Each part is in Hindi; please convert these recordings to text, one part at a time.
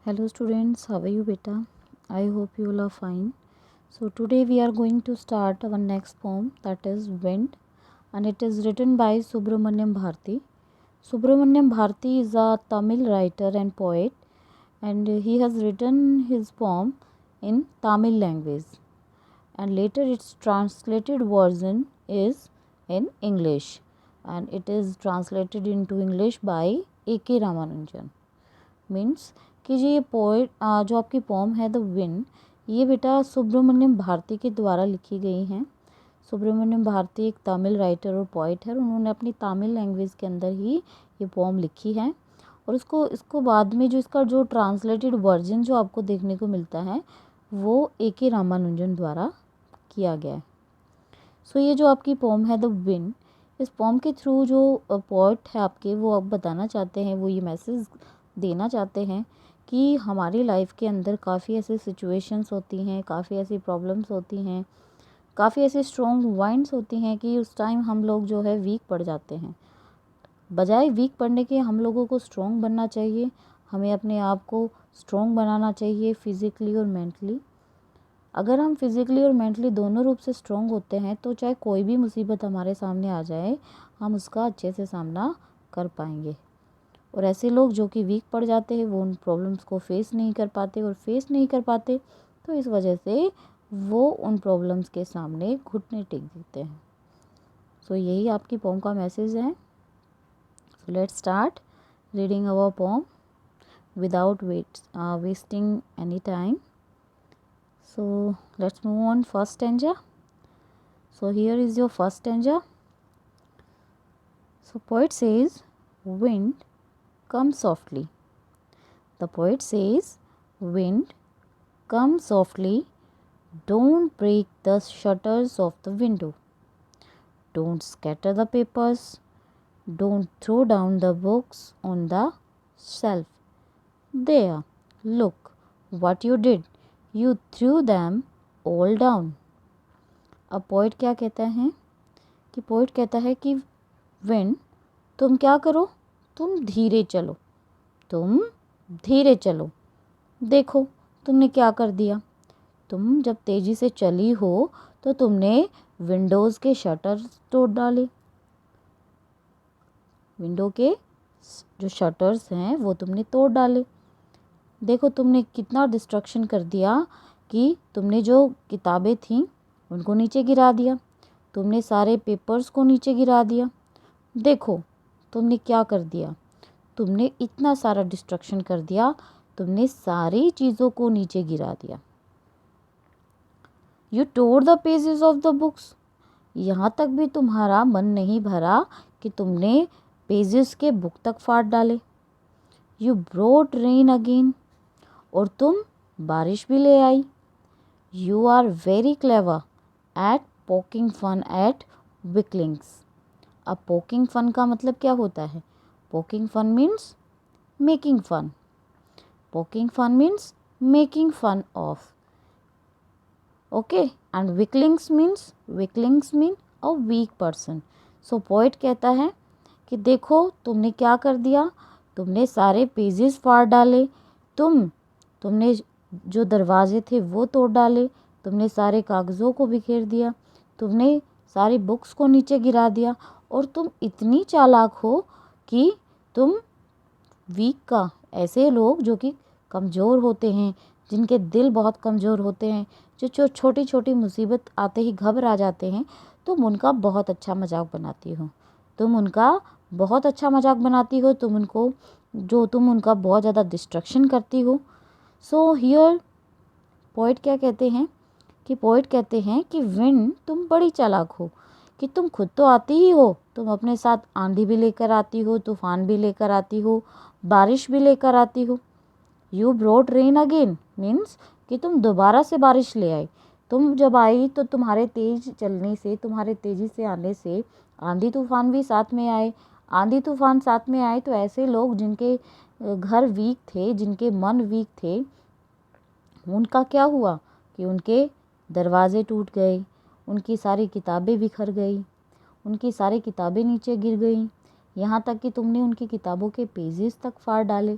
Hello students, how are you beta? I hope you all are fine. So today we are going to start our next poem, that is Wind, and it is written by Subramanyam Bharati. Subramanyam Bharati is a Tamil writer and poet, and he has written his poem in Tamil language, and later its translated version is in English, and it is translated into English by A.K. Ramanujan. Means कि जी ये पोएट जो आपकी पोम है द विंड, ये बेटा सुब्रमण्यम भारती के द्वारा लिखी गई हैं। सुब्रमण्यम भारती एक तमिल राइटर और पोएट है और उन्होंने अपनी तमिल लैंग्वेज के अंदर ही ये पोम लिखी है। और इसको बाद में जो इसका जो ट्रांसलेटेड वर्जन जो आपको देखने को मिलता है वो A.K. रामानुजन द्वारा किया गया है। सो ये जो आपकी पोम है द विंड, इस पोम के थ्रू जो पोएट है आपके वो आप बताना चाहते हैं, वो ये मैसेज देना चाहते हैं कि हमारी लाइफ के अंदर काफ़ी ऐसे सिचुएशंस होती हैं, काफ़ी ऐसी प्रॉब्लम्स होती हैं, काफ़ी ऐसे स्ट्रॉन्ग वाइंड्स होती हैं कि उस टाइम हम लोग जो है वीक पड़ जाते हैं। बजाय वीक पड़ने के हम लोगों को स्ट्रॉन्ग बनना चाहिए, हमें अपने आप को स्ट्रॉन्ग बनाना चाहिए फिज़िकली और मेंटली। अगर हम फिज़िकली और मेंटली दोनों रूप से स्ट्रॉन्ग होते हैं तो चाहे कोई भी मुसीबत हमारे सामने आ जाए, हम उसका अच्छे से सामना कर पाएंगे। और ऐसे लोग जो कि वीक पड़ जाते हैं वो उन प्रॉब्लम्स को फेस नहीं कर पाते, और फेस नहीं कर पाते तो इस वजह से वो उन प्रॉब्लम्स के सामने घुटने टेक देते हैं। सो यही आपकी पोम का मैसेज है। So let's start reading our poem without wasting any time. So let's move on first stanza. So here is your first stanza. So poet says, wind, come softly. The poet says, wind, come softly. Don't break the shutters of the window. Don't scatter the papers. Don't throw down the books on the shelf. There, look what you did. You threw them all down. अब पोइट क्या कहता है कि पोइट कहता है कि विंड, तुम क्या करो, तुम धीरे चलो, तुम धीरे चलो। देखो तुमने क्या कर दिया। तुम जब तेज़ी से चली हो तो तुमने विंडोज़ के शटर तोड़ डाले। विंडो के जो शटर्स हैं वो तुमने तोड़ डाले। देखो तुमने कितना डिस्ट्रक्शन कर दिया कि तुमने जो किताबें थीं उनको नीचे गिरा दिया, तुमने सारे पेपर्स को नीचे गिरा दिया। देखो तुमने क्या कर दिया, तुमने इतना सारा डिस्ट्रक्शन कर दिया, तुमने सारी चीज़ों को नीचे गिरा दिया। You tore the pages of the books, यहाँ तक भी तुम्हारा मन नहीं भरा कि तुमने पेजेस के बुक तक फाड़ डाले। यू ब्रोट रेन अगेन, और तुम बारिश भी ले आई। You are very clever at poking fun at weaklings. अब पोकिंग फन का मतलब क्या होता है? Poking fun means making fun. Poking fun means making fun of, okay. And weaklings mean a weak person. So poet कहता है कि देखो तुमने क्या कर दिया, तुमने सारे पेजेस फाड़ डाले, तुमने जो दरवाजे थे वो तोड़ डाले, तुमने सारे कागज़ों को बिखेर दिया, तुमने सारी बुक्स को नीचे गिरा दिया, और तुम इतनी चालाक हो कि तुम वीक का, ऐसे लोग जो कि कमज़ोर होते हैं, जिनके दिल बहुत कमज़ोर होते हैं, जो छोटी छोटी मुसीबत आते ही घबरा जाते हैं, तुम उनका बहुत अच्छा मजाक बनाती हो। तुम उनका बहुत अच्छा मजाक बनाती हो, तुम उनका बहुत ज़्यादा डिस्ट्रक्शन करती हो। सो हियर पोएट क्या कहते हैं कि पोएट कहते हैं कि विंड, तुम बड़ी चालाक हो कि तुम खुद तो आती ही हो, तुम अपने साथ आंधी भी लेकर आती हो, तूफान भी लेकर आती हो, बारिश भी लेकर आती हो। You brought rain again means कि तुम दोबारा से बारिश ले आई। तुम जब आई तो तुम्हारे तेज़ चलने से, तुम्हारे तेज़ी से आने से आंधी तूफान भी साथ में आए। आंधी तूफान साथ में आए तो ऐसे लोग जिनके घर वीक थे, जिनके मन वीक थे, उनका क्या हुआ कि उनके दरवाजे टूट गए, उनकी सारी किताबें बिखर गई, उनकी सारी किताबें नीचे गिर गई, यहाँ तक कि तुमने उनकी किताबों के पेजेस तक फाड़ डाले।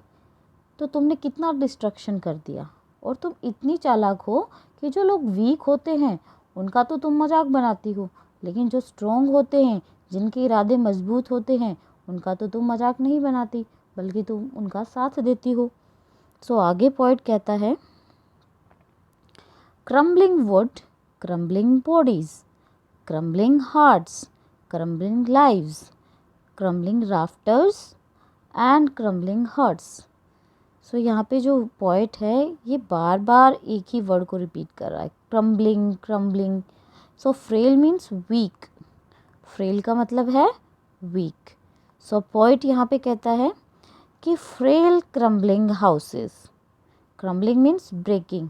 तो तुमने कितना डिस्ट्रक्शन कर दिया। और तुम इतनी चालाक हो कि जो लोग वीक होते हैं उनका तो तुम मजाक बनाती हो, लेकिन जो स्ट्रॉन्ग होते हैं, जिनके इरादे मजबूत होते हैं, उनका तो तुम मजाक नहीं बनाती, बल्कि तुम उनका साथ देती हो। सो आगे पॉइंट कहता है, crumbling wood, crumbling bodies, crumbling hearts, crumbling lives, crumbling rafters and crumbling hurts. So यहाँ पे जो पॉइंट है ये बार बार एक ही वर्ड को रिपीट कर रहा है, क्रम्बलिंग क्रम्बलिंग। सो फ्रेल मीन्स वीक, फ्रेल का मतलब है वीक। सो पॉइंट यहाँ पे कहता है कि frail crumbling houses, crumbling means breaking,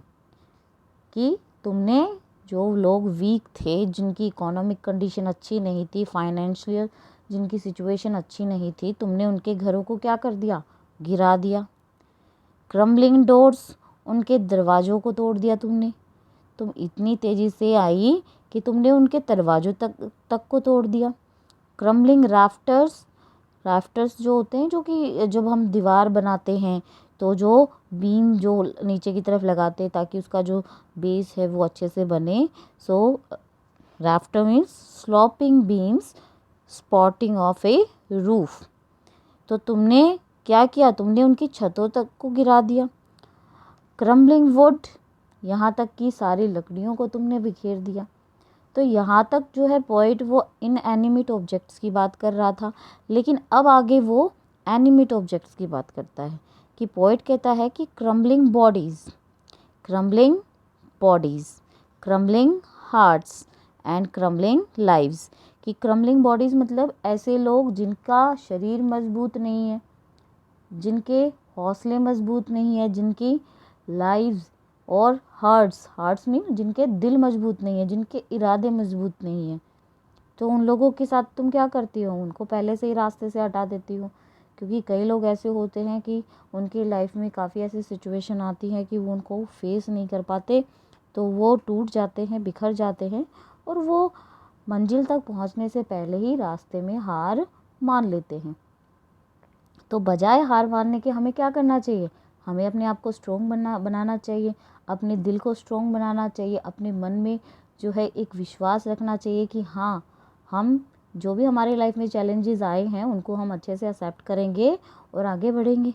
कि तुमने जो लोग वीक थे, जिनकी इकोनॉमिक कंडीशन अच्छी नहीं थी, फाइनेंशियल जिनकी सिचुएशन अच्छी नहीं थी, तुमने उनके घरों को क्या कर दिया, गिरा दिया। क्रम्बलिंग डोर्स, उनके दरवाज़ों को तोड़ दिया तुमने। तुम इतनी तेज़ी से आई कि तुमने उनके दरवाज़ों तक को तोड़ दिया। क्रम्बलिंग राफ्टर्स, राफ्टर्स जो होते हैं, जो कि जब हम दीवार बनाते हैं तो जो बीम जो नीचे की तरफ लगाते हैं ताकि उसका जो बेस है वो अच्छे से बने। So rafter means sloping beams spotting of a roof. तो तुमने क्या किया, तुमने उनकी छतों तक को गिरा दिया। क्रम्बलिंग वुड, यहाँ तक कि सारी लकड़ियों को तुमने बिखेर दिया। तो यहाँ तक जो है पॉइंट वो इनएनिमेट ऑब्जेक्ट्स की बात कर रहा था, लेकिन अब आगे वो एनिमेट ऑब्जेक्ट्स की बात करता है। कि पॉइंट कहता है कि crumbling bodies, crumbling bodies, crumbling hearts and crumbling lives. कि क्रम्बलिंग बॉडीज़ मतलब ऐसे लोग जिनका शरीर मजबूत नहीं है, जिनके हौसले मजबूत नहीं है, जिनकी लाइव्स और हार्ट्स, हार्ट्स मीन जिनके दिल मजबूत नहीं है, जिनके इरादे मजबूत नहीं है। तो उन लोगों के साथ तुम क्या करती हो, उनको पहले से ही रास्ते से हटा देती हो। क्योंकि कई लोग ऐसे होते हैं कि उनकी लाइफ में काफ़ी ऐसी सिचुएशन आती है कि वो उनको फेस नहीं कर पाते, तो वो टूट जाते हैं, बिखर जाते हैं, और वो मंजिल तक पहुंचने से पहले ही रास्ते में हार मान लेते हैं। तो बजाय हार मानने के हमें क्या करना चाहिए, हमें अपने आप को स्ट्रॉन्ग बनाना चाहिए, अपने दिल को स्ट्रॉन्ग बनाना चाहिए, अपने मन में जो है एक विश्वास रखना चाहिए कि हाँ, हम जो भी हमारे लाइफ में चैलेंजेस आए हैं उनको हम अच्छे से एक्सेप्ट करेंगे और आगे बढ़ेंगे।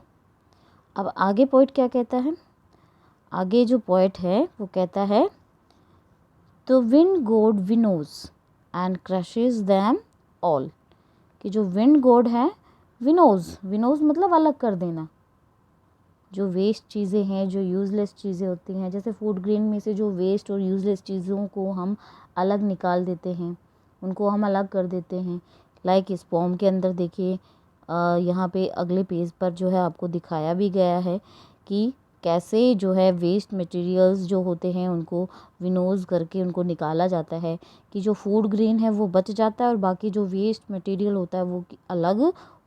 अब आगे पॉइंट क्या कहता है, आगे जो पॉइंट है वो कहता है, the wind god winnows and crushes them all. कि जो विंड गॉड है, विनोज, विनोज मतलब अलग कर देना। जो वेस्ट चीज़ें हैं, जो यूज़लेस चीज़ें होती हैं, जैसे फूड ग्रेन में से जो वेस्ट और यूज़लेस चीज़ों को हम अलग निकाल देते हैं, उनको हम अलग कर देते हैं। लाइक इस पोम के अंदर देखिए, यहाँ पे अगले पेज पर जो है आपको दिखाया भी गया है कि कैसे जो है वेस्ट मटेरियल्स जो होते हैं उनको विनोज करके उनको निकाला जाता है। कि जो फूड ग्रेन है वो बच जाता है और बाकी जो वेस्ट मटेरियल होता है वो अलग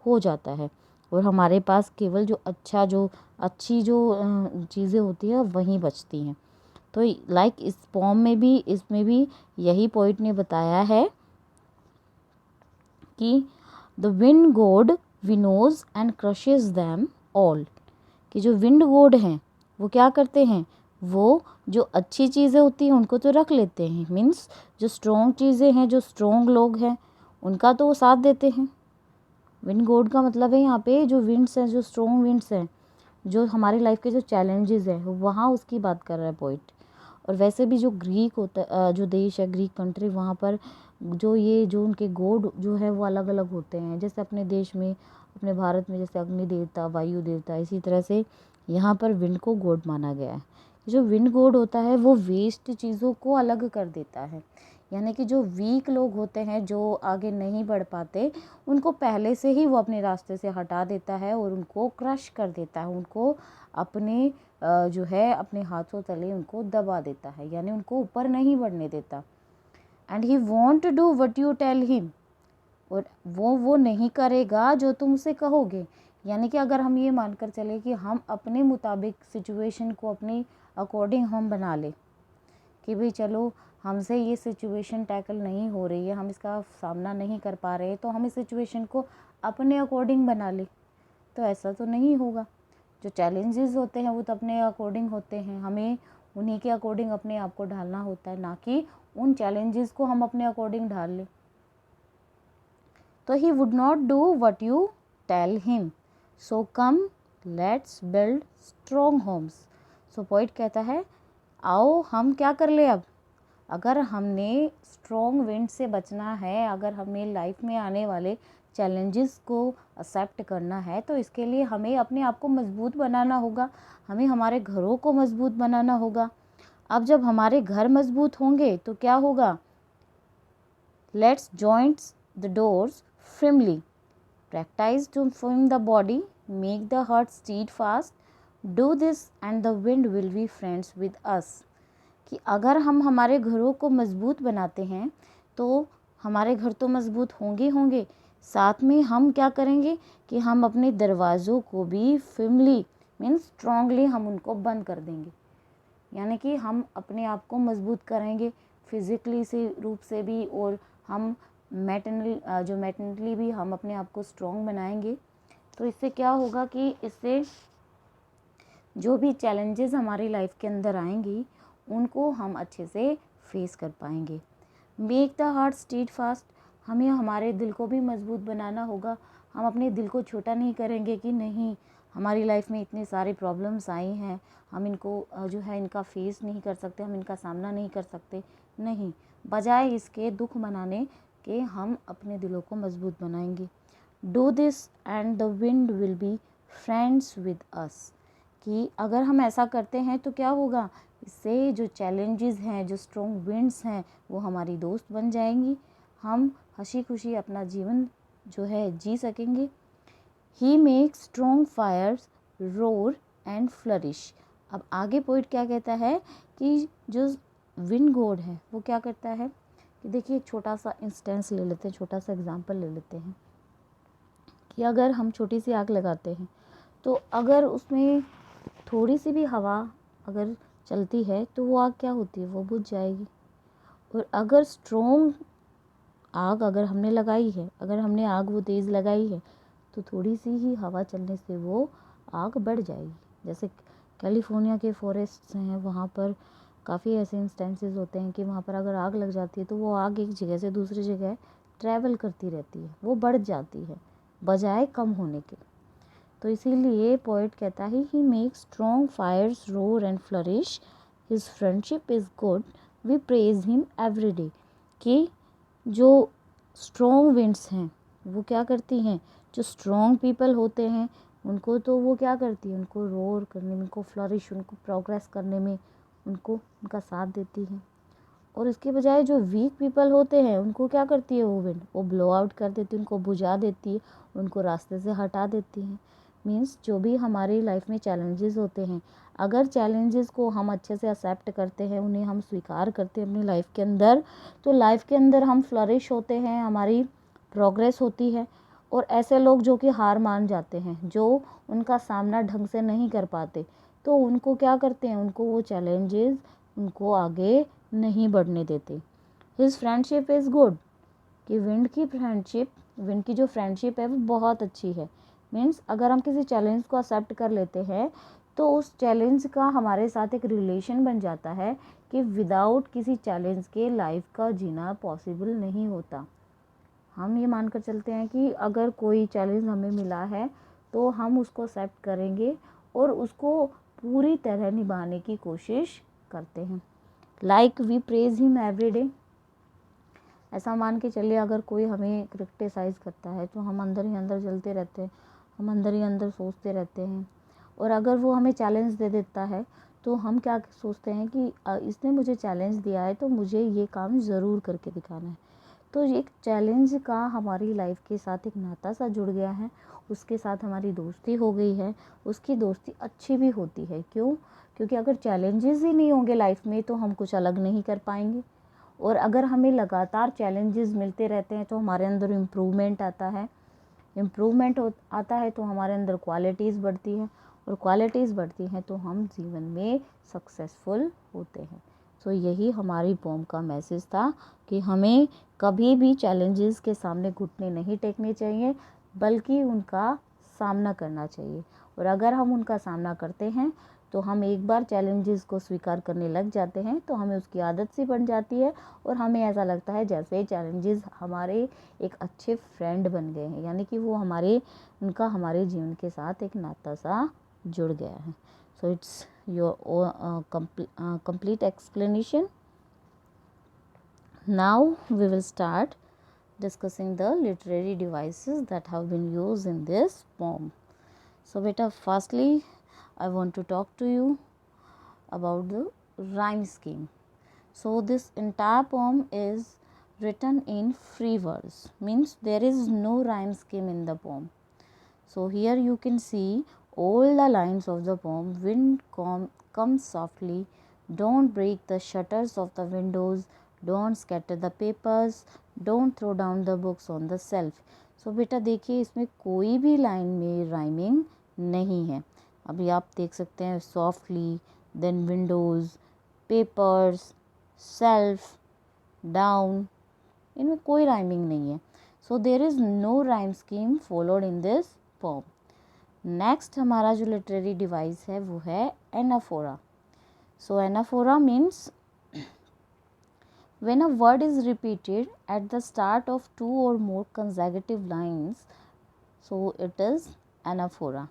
हो जाता है, और हमारे पास केवल जो अच्छी जो चीज़ें होती हैं वहीं बचती हैं। तो लाइक इस पोम में भी, इसमें भी यही पॉइंट ने बताया है कि the wind god winnows and crushes them all. कि जो विंड गॉड हैं वो क्या करते हैं, वो जो अच्छी चीज़ें होती हैं उनको तो रख लेते हैं, मीन्स जो स्ट्रॉन्ग चीज़ें हैं, जो स्ट्रॉन्ग लोग हैं उनका तो वो साथ देते हैं। विंड गॉड का मतलब है यहाँ पे जो विंड्स हैं, जो स्ट्रॉन्ग विंड्स हैं, जो हमारी लाइफ के जो चैलेंजेस हैं वहाँ उसकी बात कर रहा है पॉइंट। और वैसे भी जो ग्रीक होता जो देश है, ग्रीक कंट्री, वहाँ पर जो उनके गॉड जो है वो अलग अलग होते हैं। जैसे अपने देश में, अपने भारत में जैसे अग्नि देवता, वायु देवता, इसी तरह से यहाँ पर विंड को गॉड माना गया है। जो विंड गॉड होता है वो वेस्ट चीज़ों को अलग कर देता है, यानी कि जो वीक लोग होते हैं, जो आगे नहीं बढ़ पाते, उनको पहले से ही वो अपने रास्ते से हटा देता है और उनको क्रश कर देता है, उनको अपने जो है अपने हाथों तले उनको दबा देता है, यानी उनको ऊपर नहीं बढ़ने देता। And he won't do what you tell him, और वो नहीं करेगा जो तुम उसे कहोगे। यानी कि अगर हम ये मानकर चले कि हम अपने मुताबिक सिचुएशन को अपने अकॉर्डिंग हम बना ले कि भाई चलो हमसे ये सिचुएशन टैकल नहीं हो रही है, हम इसका सामना नहीं कर पा रहे, तो हम इस सिचुएशन को अपने अकॉर्डिंग बना ले, तो ऐसा तो नहीं होगा। जो चैलेंजेस होते हैं वो तो अपने अकॉर्डिंग होते हैं, हमें उन्हीं के अकॉर्डिंग अपने आप को ढालना होता है, ना कि उन चैलेंजेस को हम अपने अकॉर्डिंग ढाल लें। तो he would not do what you tell him, so come let's build strong homes. So poet कहता है आओ हम क्या कर ले अब, अगर हमने स्ट्रॉन्ग विंड से बचना है, अगर हमें लाइफ में आने वाले चैलेंजेस को एक्सेप्ट करना है, तो इसके लिए हमें अपने आप को मजबूत बनाना होगा, हमें हमारे घरों को मजबूत बनाना होगा। अब जब हमारे घर मजबूत होंगे तो क्या होगा, let's joint the doors firmly, practice to firm the body, make the heart stead fast, do this and the wind will be friends with us। कि अगर हम हमारे घरों को मजबूत बनाते हैं तो हमारे घर तो मजबूत होंगे, साथ में हम क्या करेंगे कि हम अपने दरवाज़ों को भी firmly मीन्स स्ट्रांगली हम उनको बंद कर देंगे, यानी कि हम अपने आप को मजबूत करेंगे फिज़िकली से रूप से भी, और हम मेंटली भी हम अपने आप को स्ट्रॉन्ग बनाएंगे। तो इससे क्या होगा कि इससे जो भी चैलेंजेस हमारी लाइफ के अंदर आएंगी उनको हम अच्छे से फेस कर पाएंगे। Make the heart stead fast, हमें हमारे दिल को भी मजबूत बनाना होगा। हम अपने दिल को छोटा नहीं करेंगे कि नहीं हमारी लाइफ में इतने सारे प्रॉब्लम्स आई हैं, हम इनको जो है इनका फेस नहीं कर सकते, हम इनका सामना नहीं कर सकते। नहीं, बजाय इसके दुख मनाने के हम अपने दिलों को मजबूत बनाएंगे। Do this and the wind will be friends with us, कि अगर हम ऐसा करते हैं तो क्या होगा, इससे जो चैलेंजेस हैं, जो स्ट्रॉन्ग विंड्स हैं वो हमारी दोस्त बन जाएंगी, हम हंसी खुशी अपना जीवन जो है जी सकेंगे। He makes strong fires roar and flourish. अब आगे पोइट क्या कहता है कि जो विंड गॉड है वो क्या करता है कि देखिए एक छोटा सा इंस्टेंस ले लेते हैं, छोटा सा एग्जांपल ले लेते हैं कि अगर हम छोटी सी आग लगाते हैं तो अगर उसमें थोड़ी सी भी हवा अगर चलती है तो वो आग क्या होती है, वो बुझ जाएगी। और अगर स्ट्रॉन्ग आग अगर हमने लगाई है, अगर हमने आग वो तेज़ लगाई है तो थोड़ी सी ही हवा चलने से वो आग बढ़ जाएगी। जैसे कैलिफोर्निया के फॉरेस्ट्स हैं, वहाँ पर काफ़ी ऐसे इंस्टेंसेस होते हैं कि वहाँ पर अगर आग लग जाती है तो वो आग एक जगह से दूसरी जगह ट्रैवल करती रहती है, वो बढ़ जाती है बजाय कम होने के। तो इसीलिए पोइट कहता है he makes strong fires roar and flourish, his friendship is good, we praise him every day. कि जो स्ट्रॉन्ग विंड्स हैं वो क्या करती हैं, जो स्ट्रॉन्ग पीपल होते हैं उनको तो वो क्या करती है, उनको रोर करने में, उनको फ्लरिश, उनको प्रोग्रेस करने में उनको उनका साथ देती है। और इसके बजाय जो वीक पीपल होते हैं उनको क्या करती है वो विंड, वो ब्लो आउट कर देती है, उनको बुझा देती है, उनको रास्ते से हटा देती है। मीन्स जो भी हमारी लाइफ में चैलेंजेस होते हैं, अगर चैलेंजेस को हम अच्छे से एक्सेप्ट करते हैं, उन्हें हम स्वीकार करते हैं अपनी लाइफ के अंदर, तो लाइफ के अंदर हम फ्लरिश होते हैं, हमारी प्रोग्रेस होती है। और ऐसे लोग जो कि हार मान जाते हैं, जो उनका सामना ढंग से नहीं कर पाते, तो उनको क्या करते हैं, उनको वो चैलेंजेस उनको आगे नहीं बढ़ने देते। हिज फ्रेंडशिप इज़ गुड, कि विंड की फ्रेंडशिप, विंड की जो फ्रेंडशिप है वो बहुत अच्छी है। मीन्स अगर हम किसी चैलेंज को एक्सेप्ट कर लेते हैं तो उस चैलेंज का हमारे साथ एक रिलेशन बन जाता है कि विदाउट किसी चैलेंज के लाइफ का जीना पॉसिबल नहीं होता। हम ये मानकर चलते हैं कि अगर कोई चैलेंज हमें मिला है तो हम उसको एक्सेप्ट करेंगे और उसको पूरी तरह निभाने की कोशिश करते हैं। Like we praise him every day, ऐसा मान के चलिए अगर कोई हमें क्रिटिसाइज़ करता है तो हम अंदर ही अंदर जलते रहते हैं, हम अंदर ही अंदर सोचते रहते हैं। और अगर वो हमें चैलेंज दे देता है तो हम क्या सोचते हैं कि इसने मुझे चैलेंज दिया है तो मुझे ये काम ज़रूर करके दिखाना है। तो एक चैलेंज का हमारी लाइफ के साथ एक नाता सा जुड़ गया है, उसके साथ हमारी दोस्ती हो गई है, उसकी दोस्ती अच्छी भी होती है। क्यों? क्योंकि अगर चैलेंजेस ही नहीं होंगे लाइफ में तो हम कुछ अलग नहीं कर पाएंगे। और अगर हमें लगातार चैलेंजेस मिलते रहते हैं तो हमारे अंदर इम्प्रूवमेंट आता है, आता है तो हमारे अंदर क्वालिटीज़ बढ़ती हैं, और क्वालिटीज़ बढ़ती हैं तो हम जीवन में सक्सेसफुल होते हैं। तो यही हमारी पोम का मैसेज था कि हमें कभी भी चैलेंजेस के सामने घुटने नहीं टेकने चाहिए, बल्कि उनका सामना करना चाहिए और अगर हम उनका सामना करते हैं तो हम एक बार चैलेंजेस को स्वीकार करने लग जाते हैं तो हमें उसकी आदत सी बन जाती है और हमें ऐसा लगता है जैसे चैलेंजेस हमारे एक अच्छे फ्रेंड बन गए हैं, यानी कि वो उनका हमारे जीवन के साथ एक नाता सा जुड़ गया है. So it's your complete explanation. Now we will start discussing the literary devices that have been used in this poem. So beta, firstly I want to talk to you about the rhyme scheme. So this entire poem is written in free verse, means there is no rhyme scheme in the poem. So here you can see all the lines of the poem. Wind comes softly, don't break the shutters of the windows, don't scatter the papers, don't throw down the books on the shelf. So बेटा देखिए इसमें कोई भी लाइन में राइमिंग नहीं है. अभी आप देख सकते हैं softly, then windows, papers, shelf, down, इनमें कोई राइमिंग नहीं है. So there is no rhyme scheme followed in this poem. Next हमारा जो लिटरेरी डिवाइस है वो है anaphora. So anaphora means when a word is repeated at the start of 2 or more consecutive lines, so it is anaphora.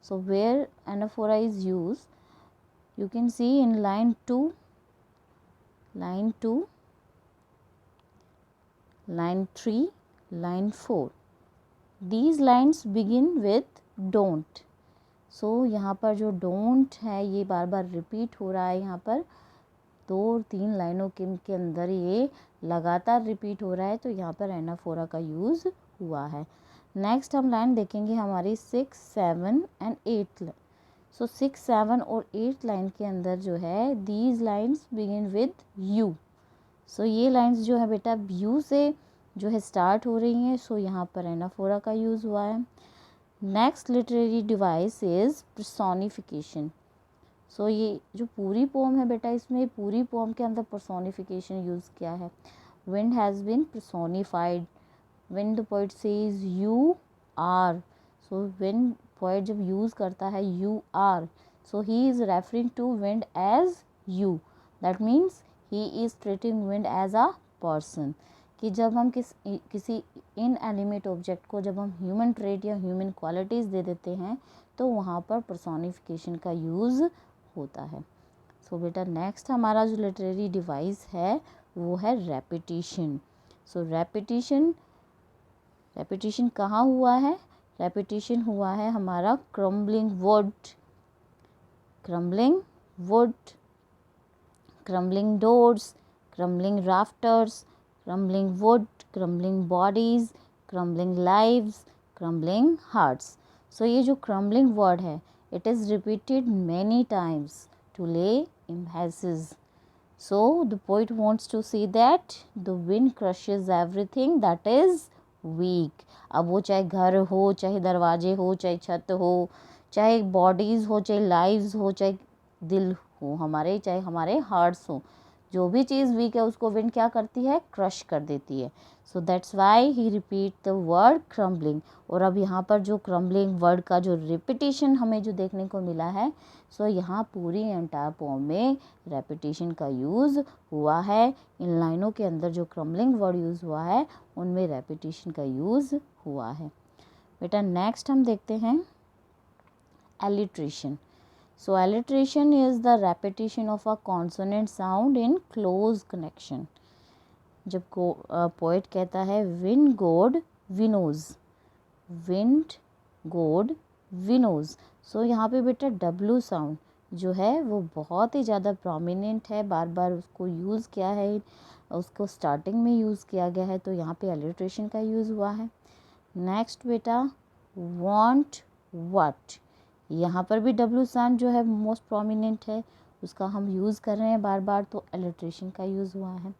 So where anaphora is used, you can see in line 2, line 3, line 4. These lines begin with don't. So यहाँ पर जो don't है ये बार बार रिपीट हो रहा है, यहाँ पर 2-3 लाइनों के अंदर ये लगातार रिपीट हो रहा है, तो यहाँ पर एनाफोरा का यूज़ हुआ है. नेक्स्ट हम लाइन देखेंगे हमारी 6, 7 एंड 8. सो 6, 7 और 8 लाइन के अंदर जो है these lines begin with you. So ये लाइन्स जो है बेटा यू से जो है स्टार्ट हो रही हैं, सो यहाँ पर एनाफोरा का यूज़ हुआ है. Next literary device is personification. So ये जो पूरी पोम है बेटा, इसमें पूरी पोम के अंदर पर्सोनिफिकेशन यूज़ किया है. Wind has been personified. Wind the poet says you are. So wind poet जब यूज़ करता है you are, so he is referring to wind as you. That means he is treating wind as a person. कि जब हम किसी इनएनिमेट ऑब्जेक्ट को जब हम ह्यूमन ट्रेट या ह्यूमन क्वालिटीज़ दे देते हैं तो वहाँ पर पर्सोनिफिकेशन का यूज़ होता है. सो बेटा नेक्स्ट हमारा जो लिटरेरी डिवाइस है वो है रेपिटिशन. सो रेपिटिशन कहाँ हुआ है? रेपिटिशन हुआ है हमारा crumbling wood, crumbling doors, crumbling rafters, crumbling wood, crumbling bodies, crumbling lives, crumbling hearts. So ये जो crumbling word है, it is repeated many times to lay emphasis. So the poet wants to say that the wind crushes everything that is weak. अब वो चाहे घर हो, चाहे दरवाजे हो, चाहे छत हो, चाहे बॉडीज़ हो, चाहे लाइव्स हो, चाहे दिल हो हमारे, चाहे हमारे हार्ट्स हो, जो भी चीज़ वीक है उसको विंड क्या करती है? क्रश कर देती है. So that's why he repeat the word crumbling. और अब यहाँ पर जो क्रम्बलिंग वर्ड का जो रिपीटिशन हमें जो देखने को मिला है, सो यहाँ पूरी एंटायर पोम में रेपिटिशन का यूज़ हुआ है. इन लाइनों के अंदर जो क्रम्बलिंग वर्ड यूज़ हुआ है उनमें रेपिटिशन का यूज़ हुआ है. बेटा नेक्स्ट हम देखते हैं alliteration. So alliteration is the repetition of a consonant sound in close connection. जब पोएट कहता है wind god winnows, wind god winnows, सो यहाँ पे बेटा W साउंड जो है वो बहुत ही ज़्यादा प्रोमिनेंट है, बार बार उसको यूज़ किया है, उसको स्टार्टिंग में यूज़ किया गया है, तो यहाँ पे alliteration का यूज़ हुआ है. नेक्स्ट बेटा want what, यहाँ पर भी W साउंड जो है मोस्ट प्रोमिनेंट है, उसका हम यूज़ कर रहे हैं बार बार, तो एलिट्रेशन का यूज़ हुआ है.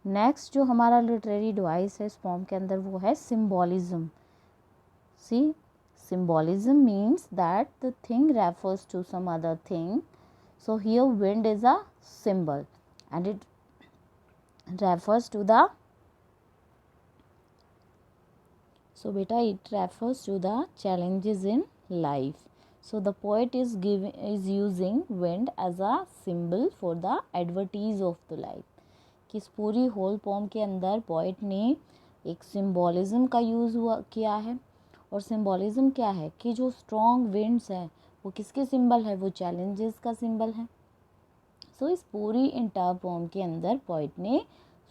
नेक्स्ट जो हमारा लिटरेरी डिवाइस है इस फॉर्म के अंदर वो है symbolism. See symbolism means that the thing refers to some other thing. So here wind is a symbol and it refers to the, so बेटा it refers to the challenges in life. So the poet is using wind as a symbol for the advertise of the life. कि इस पूरी होल पोम के अंदर पोइट ने एक सिम्बॉलिज्म का यूज़ किया है। और सिम्बॉलिज्म क्या है कि जो स्ट्रॉन्ग विंड्स हैं वो किसके सिंबल है, वो चैलेंजेस का सिंबल है। सो इस पूरी इंटायर पोम के अंदर पोइट ने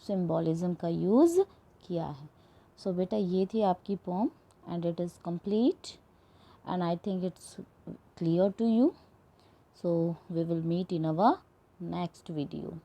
सिम्बॉलिज्म का यूज़ किया है। सो बेटा ये थी आपकी poem and it is complete and I think it's clear to you. So we will meet in our next video.